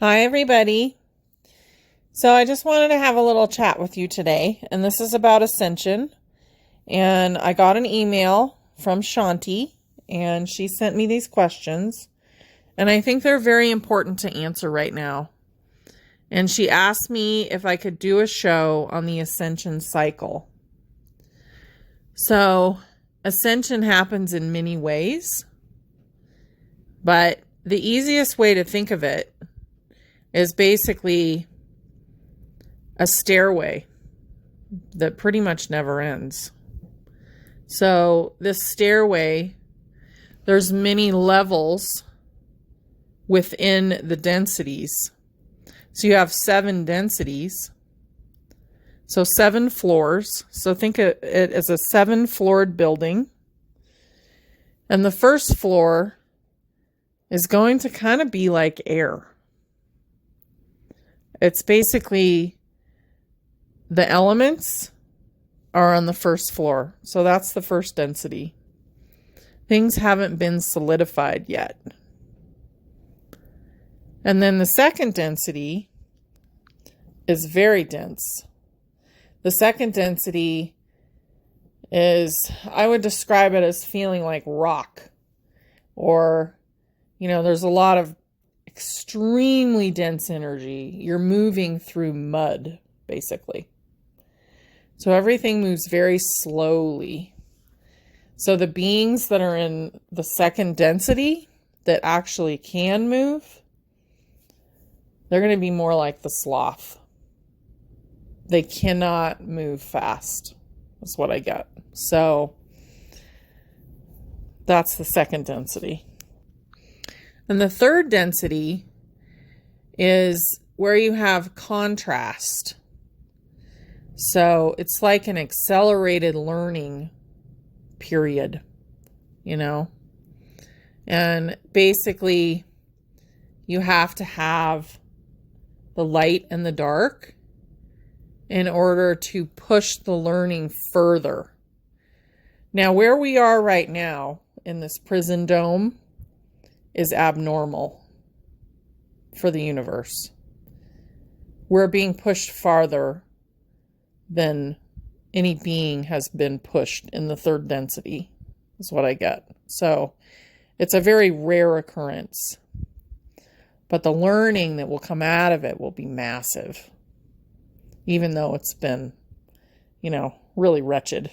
Hi, everybody. So I just wanted to have a little chat with you today, and this is about Ascension. And I got an email from Shanti, and she sent me these questions, and I think they're very important to answer right now. And she asked me if I could do a show on the Ascension cycle. So Ascension happens in many ways, but the easiest way to think of it is basically a stairway that pretty much never ends. So this stairway, there's many levels within the densities. So you have 7 densities. So 7 floors. So think of it as a 7-floored building. And the first floor is going to kind of be like air. It's basically the elements are on the first floor. So that's the first density. Things haven't been solidified yet. And then the second density is very dense. The second density is, I would describe it as feeling like rock. Or, there's a lot of extremely dense energy. You're moving through mud, basically. So everything moves very slowly. So the beings that are in the second density that actually can move, they're going to be more like the sloth. They cannot move fast. That's what I get. So that's the second density. And the third density is where you have contrast. So it's like an accelerated learning period, and basically you have to have the light and the dark in order to push the learning further. Now, where we are right now in this prison dome is abnormal for the universe. We're being pushed farther than any being has been pushed in the third density, is what I get. So it's a very rare occurrence. But the learning that will come out of it will be massive. Even though it's been, really wretched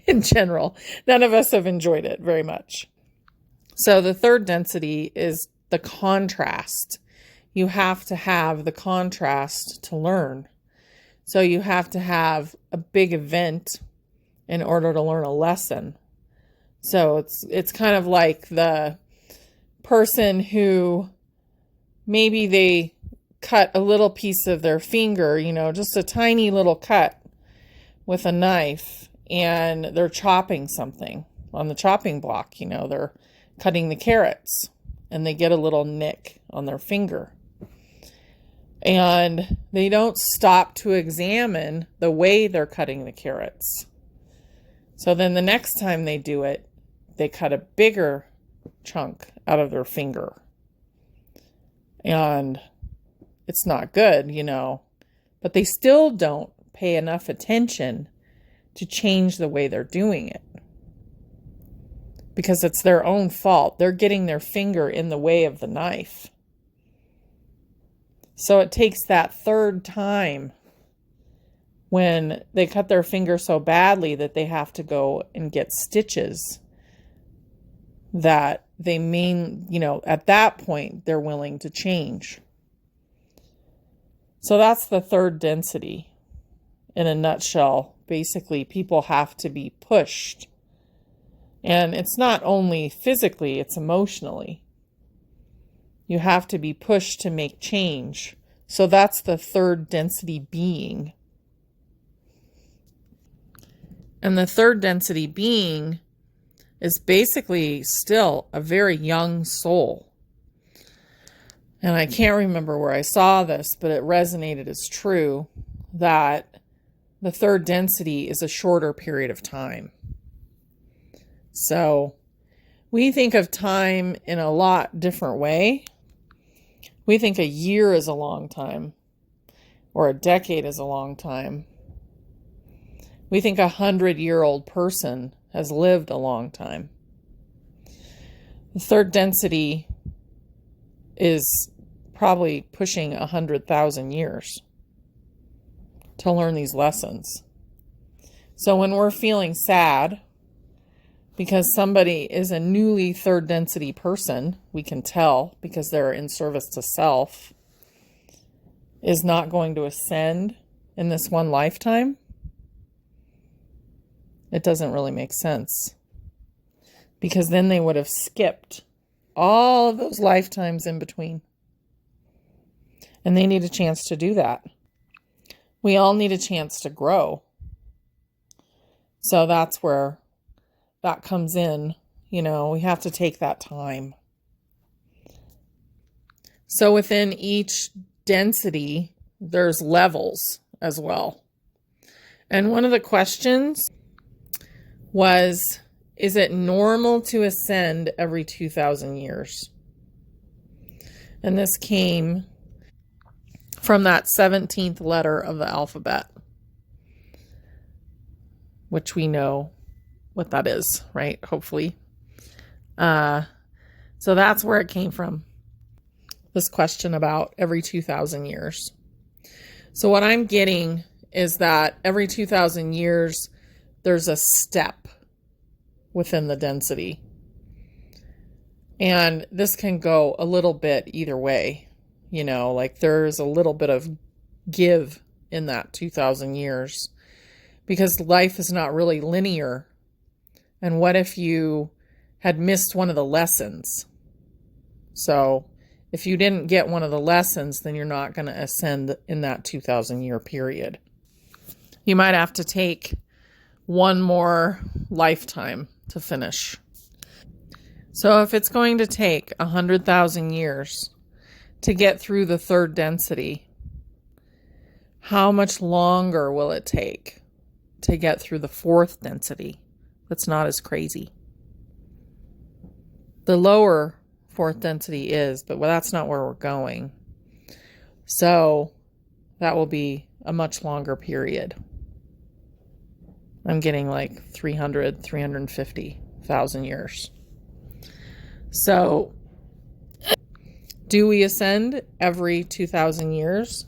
in general. None of us have enjoyed it very much. So the third density is the contrast. You have to have the contrast to learn. So you have to have a big event in order to learn a lesson. So it's kind of like the person who maybe they cut a little piece of their finger, just a tiny little cut with a knife, and they're chopping something on the chopping block. They're cutting the carrots, and they get a little nick on their finger. And they don't stop to examine the way they're cutting the carrots. So then the next time they do it, they cut a bigger chunk out of their finger. And it's not good, but they still don't pay enough attention to change the way they're doing it. Because it's their own fault. They're getting their finger in the way of the knife. So it takes that third time when they cut their finger so badly that they have to go and get stitches that they at that point, they're willing to change. So that's the third density in a nutshell. Basically, people have to be pushed. And it's not only physically, it's emotionally. You have to be pushed to make change. So that's the third density being. And the third density being is basically still a very young soul. And I can't remember where I saw this, but it resonated as true that the third density is a shorter period of time. So we think of time in a lot different way. We think a year is a long time, or a decade is a long time. We think 100-year-old person has lived a long time. The third density is probably pushing 100,000 years to learn these lessons. So when we're feeling sad because somebody is a newly third density person, we can tell because they're in service to self, is not going to ascend in this one lifetime, it doesn't really make sense. Because then they would have skipped all of those lifetimes in between. And they need a chance to do that. We all need a chance to grow. So that's where that comes in. You know, we have to take that time. So within each density, there's levels as well. And one of the questions was, is it normal to ascend every 2,000 years? And this came from that 17th letter of the alphabet, which we know what that is, right? Hopefully. So that's where it came from, this question about every 2,000 years. So what I'm getting is that every 2,000 years, there's a step within the density. And this can go a little bit either way. You know, like there's a little bit of give in that 2,000 years because life is not really linear. And what if you had missed one of the lessons? So if you didn't get one of the lessons, then you're not going to ascend in that 2,000 year period. You might have to take one more lifetime to finish. So if it's going to take 100,000 years to get through the third density, how much longer will it take to get through the fourth density? That's not as crazy. The lower fourth density is, but that's not where we're going. So that will be a much longer period. I'm getting like 350,000 years. So do we ascend every 2,000 years?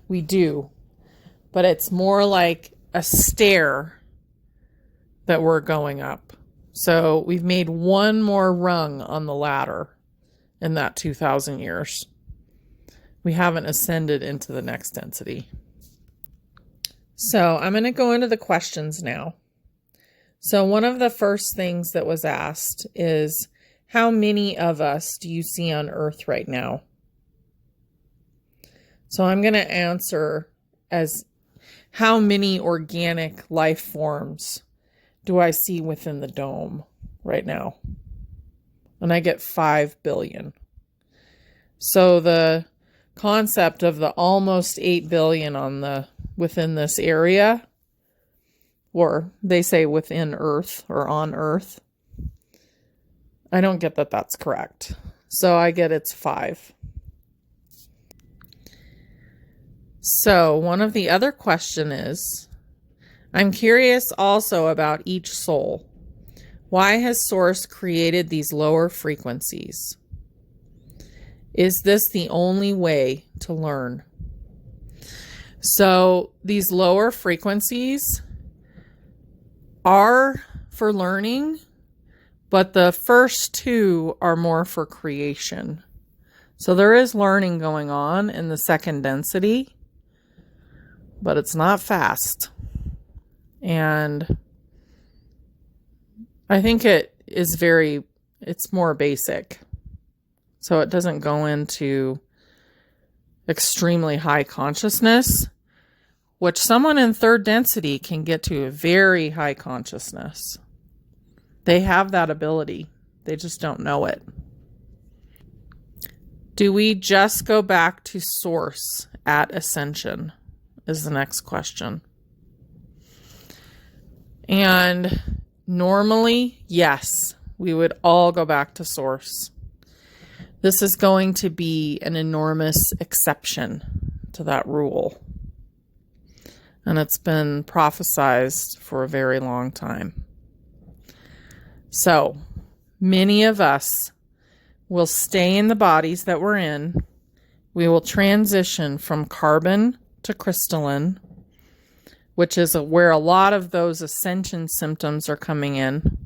We do, but it's more like a stair that we're going up. So we've made one more rung on the ladder in that 2,000 years. We haven't ascended into the next density. So I'm going to go into the questions now. So one of the first things that was asked is, how many of us do you see on Earth right now? So I'm going to answer as, how many organic life forms do I see within the dome right now? And I get 5 billion. So the concept of the almost 8 billion within this area, or they say within Earth or on Earth, I don't get that that's correct. So I get it's 5. So one of the other question is, I'm curious also about each soul. Why has Source created these lower frequencies? Is this the only way to learn? So these lower frequencies are for learning, but the first two are more for creation. So there is learning going on in the second density, but it's not fast. And I think it's more basic. So it doesn't go into extremely high consciousness, which someone in third density can get to a very high consciousness. They have that ability. They just don't know it. Do we just go back to Source at Ascension? Is the next question. And normally, yes, we would all go back to Source. This is going to be an enormous exception to that rule. And it's been prophesized for a very long time. So, many of us will stay in the bodies that we're in. We will transition from carbon to crystalline, which is where a lot of those ascension symptoms are coming in.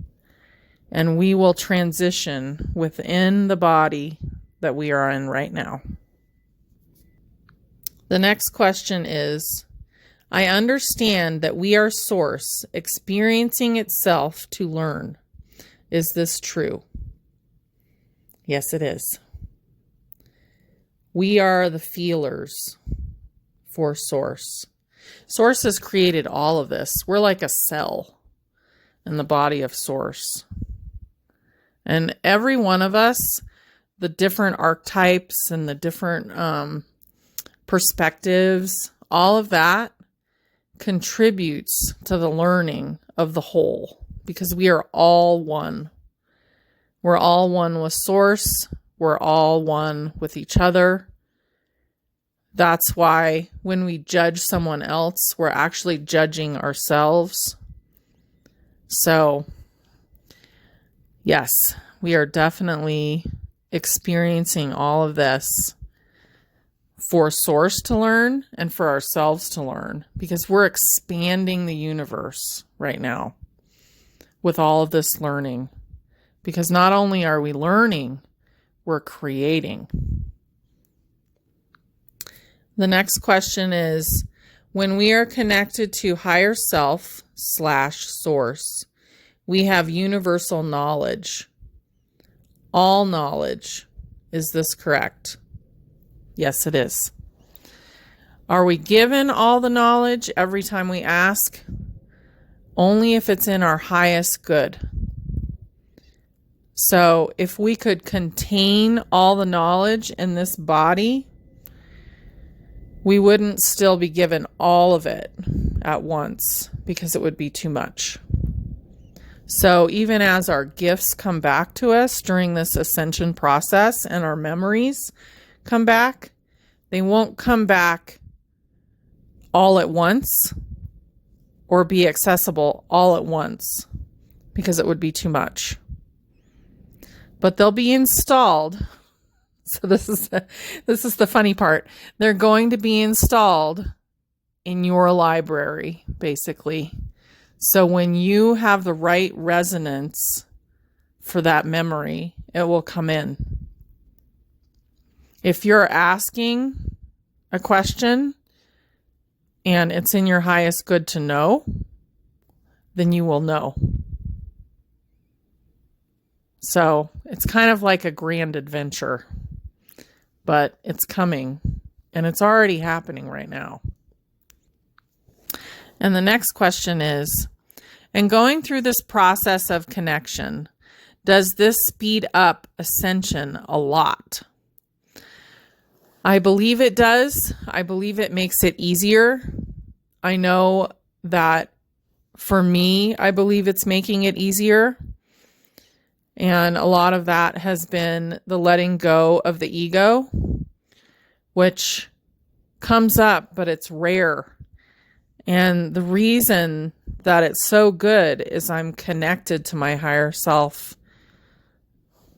And we will transition within the body that we are in right now. The next question is, I understand that we are source experiencing itself to learn. Is this true? Yes, it is. We are the feelers for source. Source has created all of this. We're like a cell in the body of source. And every one of us, the different archetypes and the different perspectives, all of that contributes to the learning of the whole, because we are all one. We're all one with source. We're all one with each other. That's why when we judge someone else, we're actually judging ourselves. So, yes, we are definitely experiencing all of this for source to learn and for ourselves to learn, because we're expanding the universe right now with all of this learning. Because not only are we learning, we're creating. The next question is, when we are connected to higher self / source, we have universal knowledge. All knowledge. Is this correct? Yes, it is. Are we given all the knowledge every time we ask? Only if it's in our highest good. So if we could contain all the knowledge in this body, we wouldn't still be given all of it at once, because it would be too much. So even as our gifts come back to us during this ascension process and our memories come back, they won't come back all at once or be accessible all at once, because it would be too much. But they'll be installed. So this is the funny part. They're going to be installed in your library, basically. So when you have the right resonance for that memory, it will come in. If you're asking a question and it's in your highest good to know, then you will know. So it's kind of like a grand adventure, but it's coming, and it's already happening right now. And the next question is, in going through this process of connection, does this speed up ascension a lot? I believe it does. I believe it makes it easier. I know that for me, I believe it's making it easier. And a lot of that has been the letting go of the ego, which comes up, but it's rare. And the reason that it's so good is I'm connected to my higher self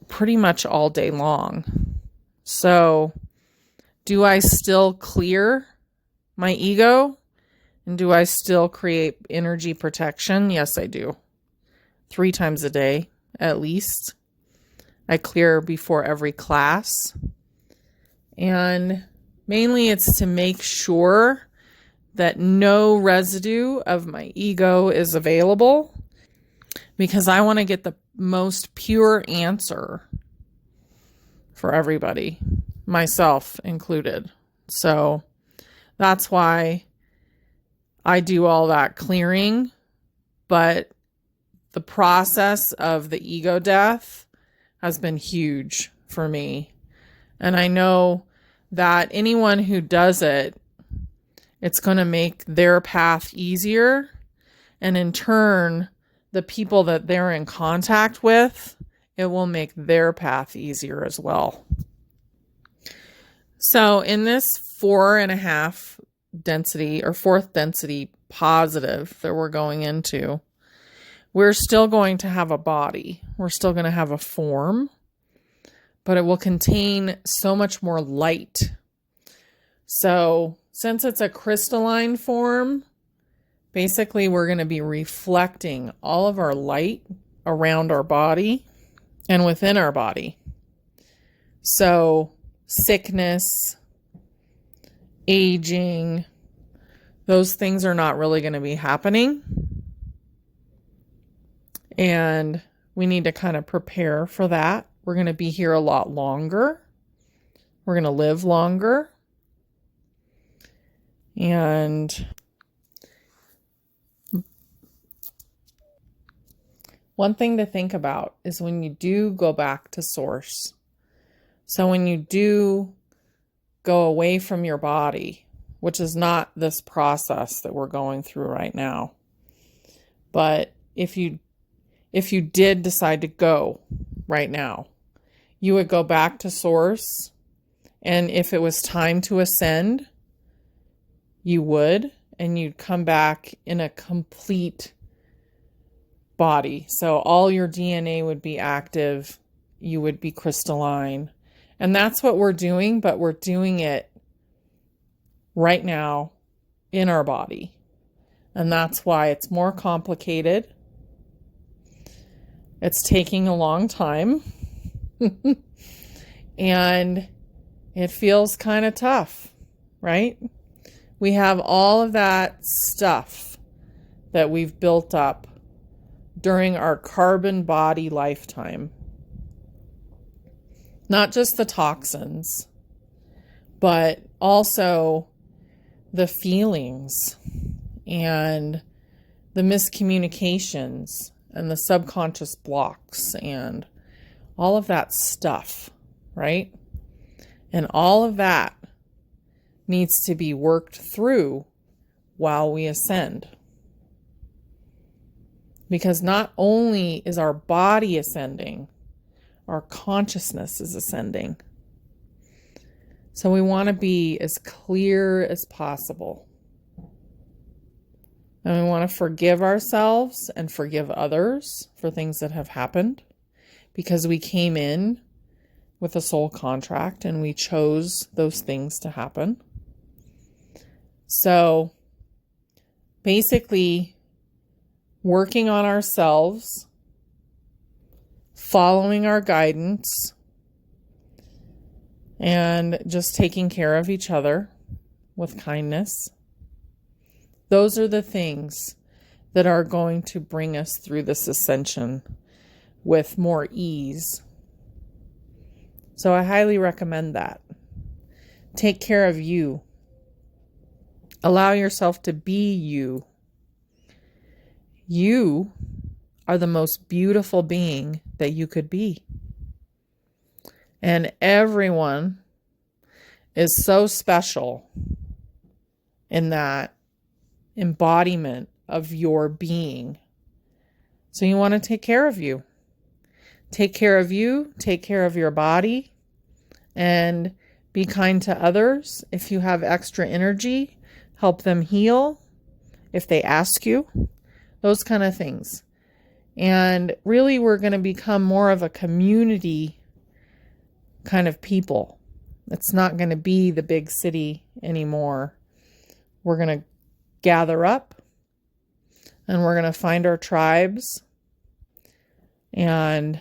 pretty much all day long. So, do I still clear my ego? And do I still create energy protection? Yes, I do. 3 times a day, at least. I clear before every class. And mainly it's to make sure that no residue of my ego is available, because I want to get the most pure answer for everybody, myself included. So that's why I do all that clearing. But the process of the ego death has been huge for me. And I know that anyone who does it, it's going to make their path easier. And in turn, the people that they're in contact with, it will make their path easier as well. So in this 4.5 density or fourth density positive that we're going into, we're still going to have a body. We're still going to have a form, but it will contain so much more light. So since it's a crystalline form, basically we're going to be reflecting all of our light around our body and within our body. So sickness, aging, those things are not really going to be happening. And we need to kind of prepare for that. We're going to be here a lot longer. We're going to live longer. And one thing to think about is when you do go back to source. So when you do go away from your body, which is not this process that we're going through right now, but if you did decide to go right now, you would go back to source. And if it was time to ascend, you would, and you'd come back in a complete body. So all your DNA would be active. You would be crystalline. And that's what we're doing, but we're doing it right now in our body. And that's why it's more complicated. It's taking a long time. And it feels kind of tough, right? We have all of that stuff that we've built up during our carbon body lifetime. Not just the toxins, but also the feelings and the miscommunications and the subconscious blocks and all of that stuff, right? And all of that needs to be worked through while we ascend. Because not only is our body ascending, our consciousness is ascending. So we want to be as clear as possible. And we want to forgive ourselves and forgive others for things that have happened, because we came in with a soul contract and we chose those things to happen. So basically, working on ourselves, following our guidance, and just taking care of each other with kindness. Those are the things that are going to bring us through this ascension with more ease. So I highly recommend that. Take care of you. Allow yourself to be you. You are the most beautiful being that you could be. And everyone is so special in that embodiment of your being. So you want to take care of you. Take care of you, take care of your body, and be kind to others. If you have extra energy, help them heal if they ask you. Those kind of things. And really, we're going to become more of a community kind of people. It's not going to be the big city anymore. We're going to gather up and we're going to find our tribes, and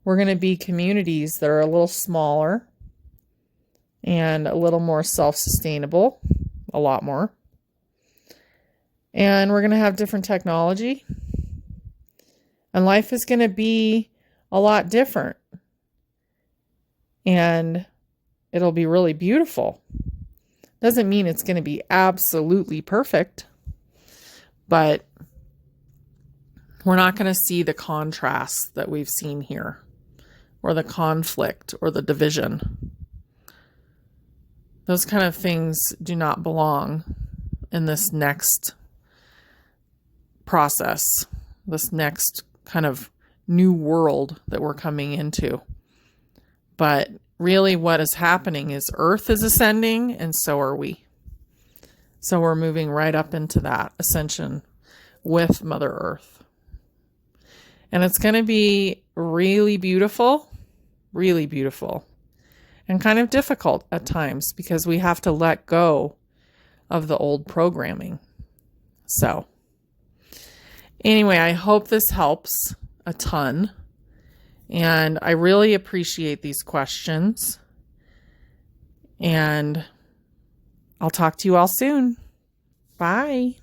we're going to be communities that are a little smaller and a little more self-sustainable, a lot more. And we're going to have different technology. And life is going to be a lot different. And it'll be really beautiful. Doesn't mean it's going to be absolutely perfect. But we're not going to see the contrast that we've seen here, or the conflict, or the division. Those kind of things do not belong in this next process, this next kind of new world that we're coming into. But really what is happening is Earth is ascending, and so are we. So we're moving right up into that ascension with Mother Earth. And it's going to be really beautiful, and kind of difficult at times because we have to let go of the old programming. So anyway, I hope this helps a ton. And I really appreciate these questions. And I'll talk to you all soon. Bye.